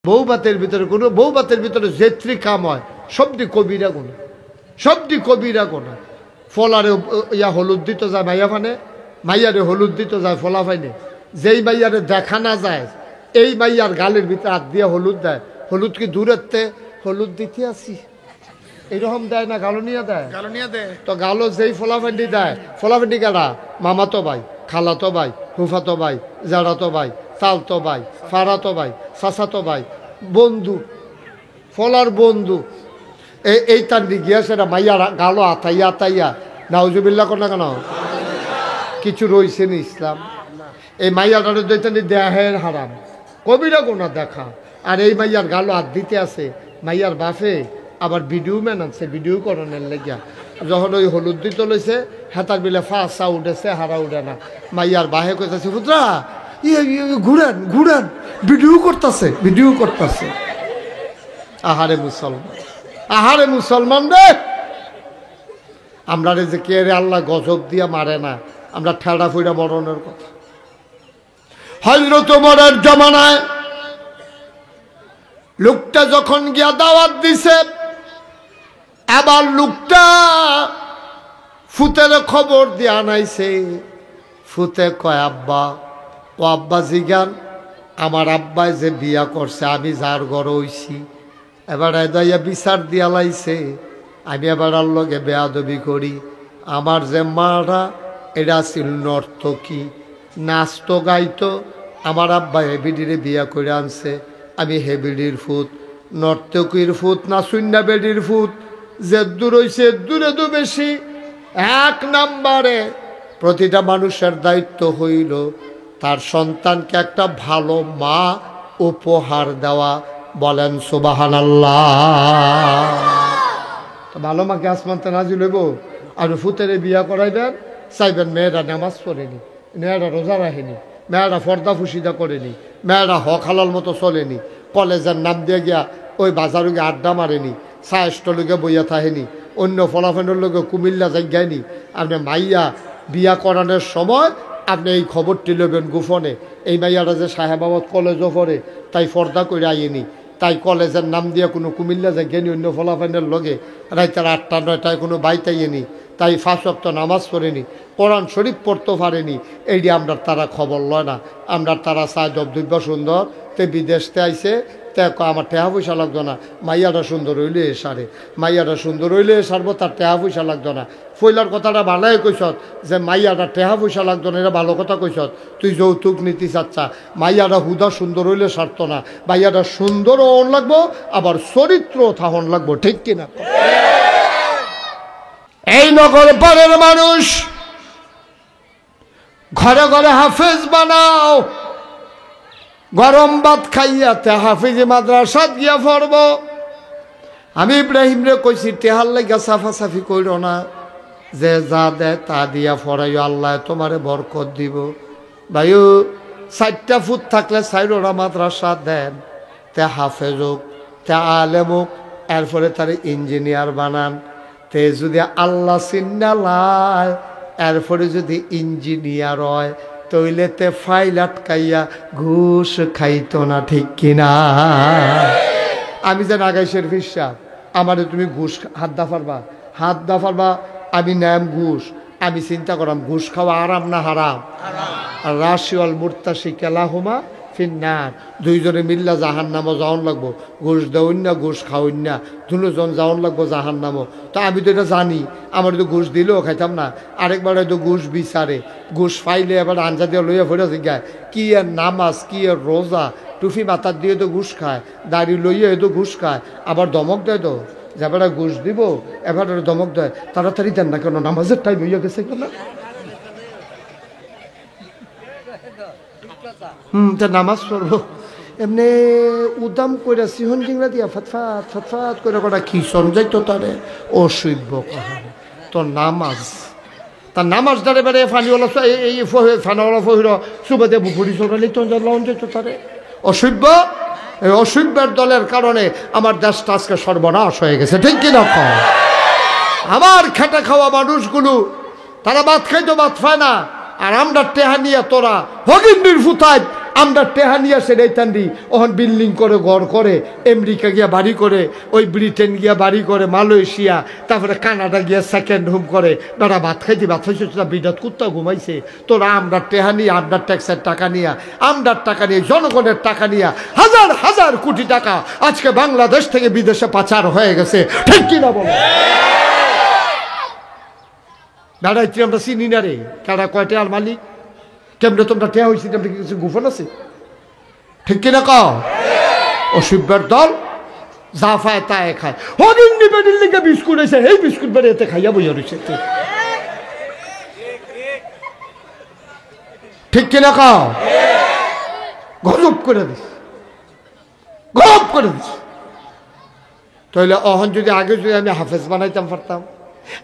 বউবাতের ভিতরে কোনো বউবাতের ভিতরে যেত্রি কাম হয় সবটি কবিরা গোনা, সবটি কবিরা গোনা। ফলারে ইয়া হলুদ দিত যায় মাইয়া ফানে, মাইয়ারে হলুদ দিত যায় ফলা ফাইনে। যেই মাইয়ারে দেখা না যায় এই মাইয়ার গালের ভিতরে হাত দিয়ে হলুদ দেয়। হলুদ কি দূরেতে হলুদ দিতে আসি এইরকম দেয় না, গালো নিয়ে দেয়, গালো নিয়ে দেয়। তো গালো যেই ফলাফেন্ডি দেয়, ফলাফেন্ডি কারা? মামাতো ভাই, খালাতো ভাই, ফুফাতো ভাই, জাড়াতো ভাই, তালতো ভাই, ফারাতো ভাই, চাচাতো ভাই, বন্ধু, ফলার বন্ধু। এই তার গিয়েছে না মাইয়া গালো আতাইয়া আতাইয়া নাউজুবিল্লা কর না কেন? কিছু রয়েছে না ইসলাম। এই মাইয়াটার দৈতানি দেহের হারাম, কবিরা গোনা দেখা। আর এই মাইয়ার গালো হাত দিতে আছে। মাইয়ার বাপে আবার ভিডিও ম্যান আছে, ভিডিও করানোর লেগিয়া। যখন ওই হলুদ দিতে লইছে হেতার বিলে ফাঁসা উঠেছে, হারা উঠে না। মাইয়ার বাহে কইতেছে পুত্রা ঘুরেন ঘুরেন, ভিডিও করতেছে, ভিডিও করতেছে। আহারে মুসলমান, আহারে মুসলমান রে, আমরা রে যে কে রে আল্লাহ গজব দিয়া মারে না, আমরা ঠেলা ফুইরা মরণের কথা। হযরত ওমরের জামানায় লোকটা যখন গিয়া দাওয়াত দিছে, আবার লোকটা ফুতের খবর দিয়া নাইছে। ফুতে কয় আব্বা, ও আব্বা জিগান আমার আব্বাই যে বিয়া করছে আমি যার ঘর হইছি, এবার এদাইয়া বিচার দিয়া লাইছে আমি এবার আর লগে বেয়াদবি করি। আমার যে মারা এটা ছিল নর্তকী, নাচতো গাইতো। আমার আব্বা হেবিডিরে বিয়া করে আনছে, আমি হেবিডির ফুত, নর্তকীর ফুত না শূন্য বেডির ফুত। যে দূর হইছে দূরে দু বেশি। এক নাম্বারে প্রতিটা মানুষের দায়িত্ব হইল তার সন্তানকে একটা ভালো মা উপহার দেওয়া। বলেন সুবহানাল্লাহ। ভালো মাকে আসমানতে নাজিল হইব। আর ফুতেরে বিয়া করাইবেন, চাইবেন মেয়েরা নামাজ পড়েনি, মেয়েরা রোজা রাখেনি, মেয়েরা পর্দা ফুসিদা করেনি, মেয়েরা হক হালাল মতো চলেনি, কলেজের নাম দিয়ে গিয়া ওই বাজারে গিয়ে আড্ডা মারেনি, সায়েস্ট লোকে বইয়া থাকেনি, অন্য ফলাফলের লোকে কুমিল্লা জায়গায়নি। আপনি মাইয়া বিয়া করানোর সময় আপনি এই খবরটি নেবেন গোপনে। এই মাইয়াটা যে সাহেবাবাদ কলেজও পড়ে তাই পর্দা করে আইনি, তাই কলেজের নাম দিয়ে কোনো কুমিল্লা জায়গায়নি, অন্য ফলাফলের লগে রাইতার 8টা 9টায় কোনো বাইতাইনি, তাই 5 ওয়াক্ত নামাজ পড়েনি, কোরআন শরীফ পড়তে পারেনি। এইটি আমরা তারা খবর লয় না। আমরা তারা চায় দবদব্য সুন্দর, তে বিদেশতে আইসে তে আমার টেহা পয়সা লাগতো না, মাইয়াটা সুন্দর হইলে সারে, মাইয়াটা সুন্দর হইলে সারবো, তার টেহা পয়সা লাগতো না। ফইলার কথাটা ভালোই কইসত যে মাইয়াটা টেহা পয়সা লাগতো না, এটা ভালো কথা কইসত। তুই যৌতুক নীতি চাচ্ছা, মাইয়াটা হুদা সুন্দর হইলে সারতো না, মাইয়াটা সুন্দরও হন লাগবো, আবার চরিত্র থাহন লাগবো, ঠিক কিনা? এই নগর পাড়ের মানুষ ঘরে ঘরে হাফেজ বানাও, গরম ভাত খাইয়াতে হাফিজি মাদ্রাসাত গিয়া পড়ব। আমি ইব্রাহিম রে কইছি টেহার লাগিয়া সাফাসাফি কইর না, যে যা দেয় তা দিয়া ফরাইও, আল্লাহ তোমারে বরকত দিব। ভাইও 4টা ফুট থাকলে 4টা মাদ্রাসা দেন, তে হাফেজ হোক, তে আলেম হোক, এরপরে তার ইঞ্জিনিয়ার বানান। তে যদি আল্লাহ চিন্নালায় এরপরে যদি ইঞ্জিনিয়ার হয় তইলে তে ফাইল আটকাইয়া ঘুষ খাইতো না, ঠিক কিনা? আমি যে নাগাইশের ফিসা, আমারে তুমি ঘুষ হাত দা পারবা, হাত দা পারবা। আমি নাম ঘুষ, আমি চিন্তা করাম ঘুষ খাওয়া আরাম না হারাম? আর রাশিওয়াল মুরতাসি কেলাহুমা ফিন্নার, দুইজনে মিল্লা জাহান নামও যাওয়ান লাগবো। ঘুষ দেউন না, ঘুষ খাওয়ান না, দুজন যাওয়ান লাগবো জাহান নামও। তা আমি তো এটা জানি, আমার তো ঘুষ দিলেও খাইতাম না। আরেকবার হয়তো ঘুষ বিচারে, ঘুষ ফাইলে এবার আঞ্জা দিয়ে লইয়া ফেরা জিজ্ঞায় কি এর নামাজ, কি এর রোজা, টুফি মাথার দিয়ে তো ঘুষ খায়, দাড়ি লইয়া তো ঘুষ খায়, আবার দমক দেয় তো যে এবার ঘুষ দিব, এবার দমক দেয় তাড়াতাড়ি দেন না কেন, নামাজের টাইম হইয়া গেছে কেন? তা নামাজ পড়বো এমনি উদাম করে সিহন জিংরা দিয়া ফটফাট ফটফাট করে কটা কি সঞ্জয় তো তারে অসভ্য কাহারে তো নামাজ। তার নামাজ দাঁড়ে বেড়ে ফানিওয়ালা এই ফানাওয়ালা ফহির সুবাদে বুপুরি চলালি তো লন যেত তারে অসভ্য। এই অসভ্যের দলের কারণে আমার দেশটা আজকে সর্বনাশ হয়ে গেছে, ঠিক কিনা? আমার খেটে খাওয়া মানুষগুলো তারা ভাত খাইতো ভাত পায় না, আর আমরা টেহা নিয়ে তোরা হগিন্দির ফুতায় আমরা টেহা নিয়ে আসে রেতান্ডি ওখান বিল্ডিং করে ঘর করে, আমেরিকা গিয়া বাড়ি করে, ওই ব্রিটেন গিয়া বাড়ি করে, মালয়েশিয়া, তারপরে কানাডা গিয়া সেকেন্ড হোম করে। বেড়া ভাত খাইতে ভাত খাইছে বিরাট কুত্তা ঘুমাইছে। তোরা আমরা টেহা নিয়ে, আমরা ট্যাক্সের টাকা নিয়ে, আমরার টাকা নিয়ে, জনগণের টাকা নিয়ে হাজার হাজার কোটি টাকা আজকে বাংলাদেশ থেকে বিদেশে পাচার হয়ে গেছে, ঠিক কিনা বলো? বেড়াইছি আমরা চিনি না রে, কারা কয়টা আর মালিক, কেমনে তোমরা টেয়া হয়েছি, তেমনি কিছু গোপন আছে, ঠিক কিনা কও? অসভ্যের দল যা পায় তাই খায়। হরিণ নিবেদির লিগে বিস্কুট এসে এই বিস্কুট বেড়ে খাইয়া বইয়া রয়েছে, ঠিক কিনা কও? গজব করে দিস, গজব করে দিস। তাহলে অহন যদি আগে যদি আমি হাফেজ বানাইতাম পারতাম,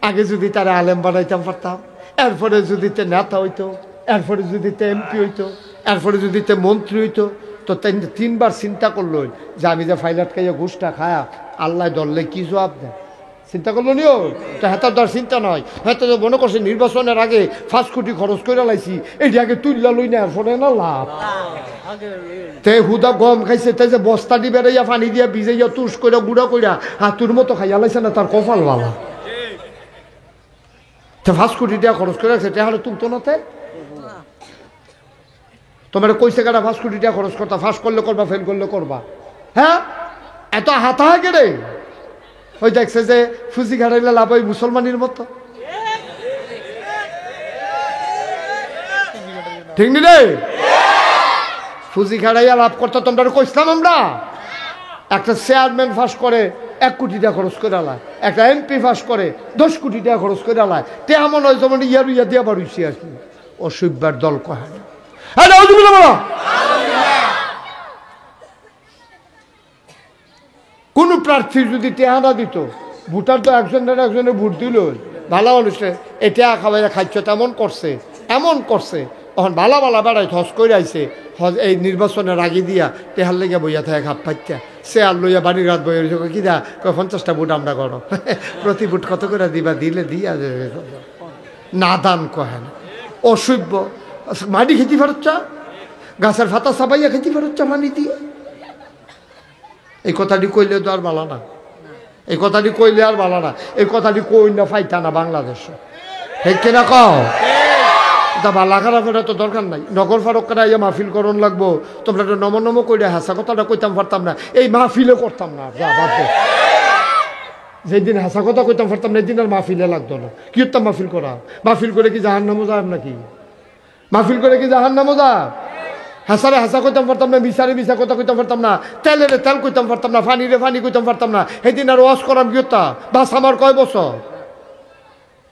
আগে যদি তারা আলেম বানাইতাম পারতাম, এরপরে যদি তে নেতা হইতো, এরপরে যদি তে এমপি হইতো, এরপরে যদি তে মন্ত্রী হইতো, তো তিনবার চিন্তা করলো যে আমি যে ফাইলাট খাইয়া ঘুষটা খায়া আল্লাহ দললে কি জবাব দেয়, চিন্তা করলো নিও। তো হেতার দর চিন্তা নয়, হয়তো মনে করছে নির্বাচনের আগে 5 কোটি খরচ করে লাইছি, এটি আগে তুললা লই না, এরপরে না লাভ। তে হুদা গম খাইছে, তে যে বস্তা দি বেড়াইয়া পানি দিয়া ভিজাইয়া তুষ করে গুঁড়া কইরা হাতুর মতো খাইয়া লাইছে না, তার কপাল বালা। 5 কোটি টাকা খরচ করে রাখছে, তাহলে তুলতো না। তে তোমার কইছে কাটা 5 কোটি টাকা খরচ করতা, ফাঁস করলে করবা, ফেল করলে করবা। হ্যাঁ, এত হাতা হয় কেড়ে? ওই দেখছে যে ফুজি ঘাড়াইলে লাভ ওই মুসলমানের মতো, ঠিক নি রে? ফুজি ঘাড়াইয়া লাভ করতো তোমরা কইছিলাম আমরা। একটা চেয়ারম্যান ফাঁস করে 1 কোটি টাকা খরচ করে আলায়, একটা এমপি ফাঁস করে 10 কোটি টাকা খরচ করে আলায়। তে এমন হয় যেমন ইয়ার ইয়া দিয়া বাড়ুইছি আর কি। অসভ্যার দল কয় না। কোন প্রার্থী যদি টেহানা দিত, ভোটার তো একজনের ভোট দিল, ভালো মানুষে এটা খাওয়াই খাইছ, তেমন করছে, এমন করছে। তখন ভালা ভালা বেড়াই হজ করে আইছে, হজ এই নির্বাচনের আগে দিয়া টেহার লেগে বইয়া থাকে খাপ পাইতা, সে আর লইয়া বাড়ির রাত বইয়া রয়েছে, কি দা 50টা ভোট আমরা করো, প্রতি ভোট কত করে দিবা, দিলে দিয়া না দান কহে না। অসভ্য, মাটি খেতে পারছা, গাছের ফাতা সাবাইয়া খেতে পারছা মানি দিয়ে। এই কথাটি কইলে তো আর ভালো না, এই কথাটি কইলে আর ভালো না, এই কথাটি কই না ফাইতা না বাংলাদেশ, ঠিক কিনা কও? তা বালা খারাপের তো দরকার নাই। নগর ফারুক করা ইয়া মাহফিল করণ লাগবো, তোমরা তো নম নম কইরা হাসা কথাটা কইতাম পারতাম না, এই মাহফিলে করতাম না। যা বাদ দে, যেদিন হাসা কথা কইতাম পারতাম না, এদিন আর মাহফিলে লাগতো না। কি হতাম মাহফিল করা? মাহফিল করে কি জাহান্নামে যাব নাকি? মাহফিল করে কি জাহান্নামে যাব? হাসারে হাসা কইতাম পারতাম না, মিশারে মিশা কথা কইতাম পারতাম না, তেলের তেল কইতাম পারতাম না, ফানিরে ফানি কইতাম পারতাম না। সেদিন আর ওয়াজ করাম কি হতা? বাস আমার কয় বছর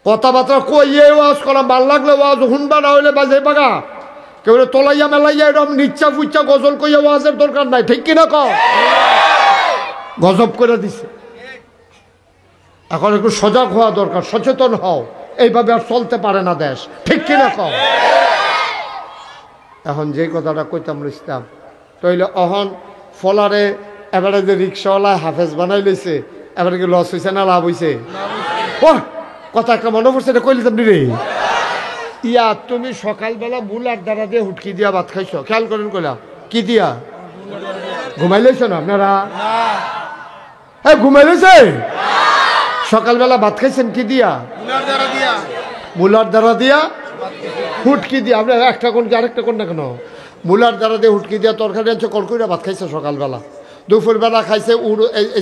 কথাবার্তা কইয়ে ওয়াজ করাম, ভাল লাগলে ওয়াজ শুনবা, না হইলে বাজে বাগা কেউ তোলাইয়া মেলাইয়া এরকম নিচ্ছা ফুচ্ছা গজল কইয়া ওয়াজের দরকার নাই, ঠিক কিনা কও? গজব করে দিছে। এখন একটু সজাগ হওয়া দরকার, সচেতন হও, এইভাবে আর চলতে পারে না দেশ, ঠিক কিনা কও? এখন যে কথাটা কইতাম ইসলাম তইলে অহন ফলারে এবারে যে রিক্সাওয়ালা হাফেজ বানাই লইছে, এবারে কি লস হয়েছে না লাভ হয়েছে? ও কথা একটা মনে পড়ছে, এটা কইলে তুমি রে ইয়া, তুমি সকালবেলা মুলার দ্বারা দিয়ে হুটকি দিয়া ভাত খাইছ, খেয়াল করেন কইলা কি দিয়া? ঘুমাই লইছ না আপনারা? হ্যাঁ ঘুমাই লইছে। সকালবেলা ভাত খাইছেন কি দিয়া? মুলার দ্বারা দিয়া, হুটকি দিয়া। আপনার একটা কোন কি আরেকটা কোন না কেন? মুলার দ্বারা দিয়ে হুটকি দিয়া তরকারি আনছে, কড়কইরা ভাত খাইছে সকালবেলা। দুপুরবেলা খাইছে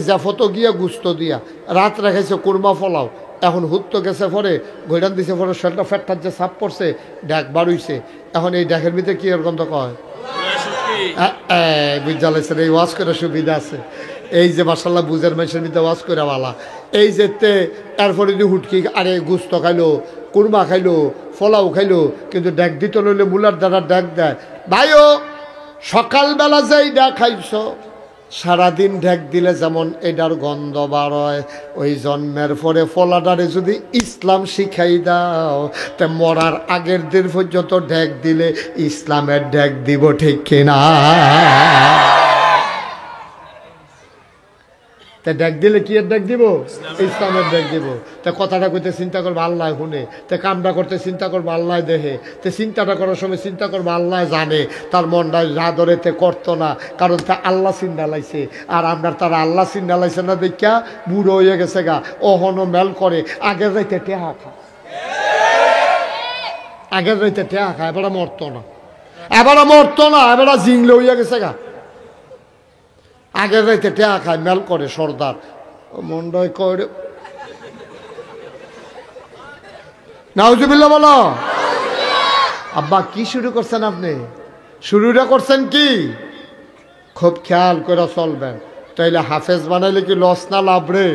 জাফতো গিয়া গুস্ত দিয়া, রাত্রে খাইছে কুরমা ফলাও। এখন হুত্ত গেছে পরে ঘৈরান দিছে পরে শরীরটা ফ্যাটটার যে সাপ পড়ছে, ড্যাক বাড়ুইছে। এখন এই ড্যাকের ভিতরে কি এর গন্ধ কয়? বুঝালাইছে, এই ওয়াশ করে সুবিধা আছে। এই যে মাসাল্লাহ বুঝের মানুষের ভিতরে ওয়াশ করে বালা, এই যে এরপরে যদি হুটকি আরে গুস্ত খাইলো, কুরমা খাইলো, ফলাও খাইলো, কিন্তু ড্যাক দিতে লইলে মুলার দ্বারা ড্যাক দেয়। ভাইও সকালবেলা যে এই ড্যাক খাইছ, সারাদিন ঢেক দিলে যেমন এটার গন্ধ বার হয়, ওই জন্মের পরে ফলাটারে যদি ইসলাম শিখাই দাও, তে মরার আগের দিন পর্যন্ত ঢেক দিলে ইসলামের ঢেক দিব, ঠিক কিনা? তা ডাক দিলে কি এর ডাক দিব? ইসলামের ডাক দিব। তা কথাটা কইতে চিন্তা করবো আল্লাহ শুনে, তে কামটা করতে চিন্তা করবো আল্লাহ দেহে, তে চিন্তাটা করার সময় চিন্তা করবো আল্লাহ জানে। তার মনটা যা ধরে তে করতো না, কারণ তা আল্লাহ চিন্তা লাইছে। আর আমরা তারা আল্লাহ চিন্তা লাইছে না দেখা বুড়ো হয়ে গেছে গা, অহনো মেল করে। আগের রাইতে টেহা খা, আগের রাইতে টেহা খা, এবারে মরতো না, এবারে মরতো না, এবারে জিংলে হইয়া গেছে গা। আগের রাইতে টেহা খায়, মেল করে সর্দার। মন্ডয় করে নাউজুবিল্লাহ বলো। আব্বা কি শুরু করছেন আপনি? শুরুটা করছেন কি? খুব খেয়াল করে চলবেন, তাইলে হাফেজ বানাইলে কি লস না লাভ রে?